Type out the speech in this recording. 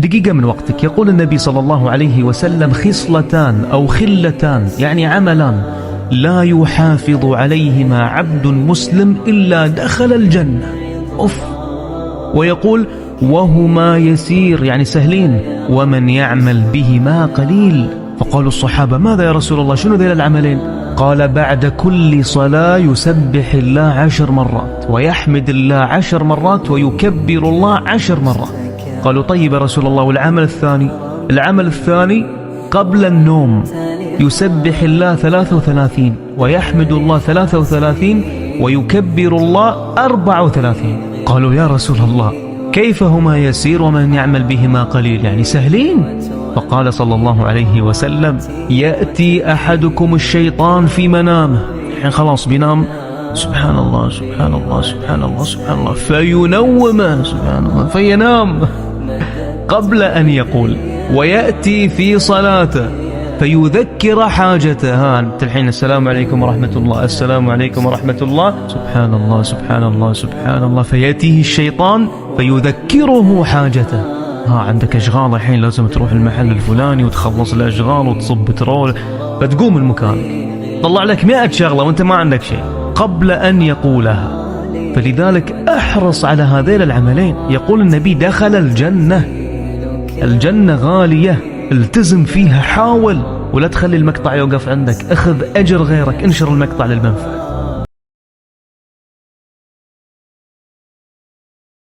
دقيقة من وقتك. يقول النبي صلى الله عليه وسلم: خصلتان أو خلتان، يعني عملان، لا يحافظ عليهما عبد مسلم إلا دخل الجنة. ويقول: وهما يسير، يعني سهلين، ومن يعمل بهما قليل. فقالوا الصحابة: ماذا يا رسول الله، شنو ذيل العملين؟ قال: بعد كل صلاة يسبح الله 10 مرات، ويحمد الله 10 مرات، ويكبر الله 10 مرات. قالوا: طيب يا رسول الله، والعمل الثاني؟ العمل الثاني قبل النوم يسبح الله 33، ويحمد الله 33، ويكبر الله 34. قالوا: يا رسول الله، كيف هما يسير ومن يعمل بهما قليل، يعني سهلين؟ فقال صلى الله عليه وسلم: يأتي أحدكم الشيطان في منامه، يعني خلاص بينام، سبحان الله سبحان الله سبحان الله سبحان الله، فينومه، سبحان الله، فينام قبل أن يقول، ويأتي في صلاته فيذكر حاجته. أنت الحين السلام عليكم ورحمة الله، السلام عليكم ورحمة الله، سبحان الله سبحان الله سبحان الله، فيأتيه الشيطان فيذكره حاجته. عندك أشغال الحين، لازم تروح المحل الفلاني وتخلص الأشغال وتصب بترول، فتقوم المكانك طلع لك 100 شغلة وانت ما عندك شيء قبل أن يقولها. فلذلك احرص على هذين العملين. يقول النبي: دخل الجنة. الجنة غالية، التزم فيها، حاول، ولا تخلي المقطع يوقف عندك، اخذ أجر غيرك، انشر المقطع للمنفعة.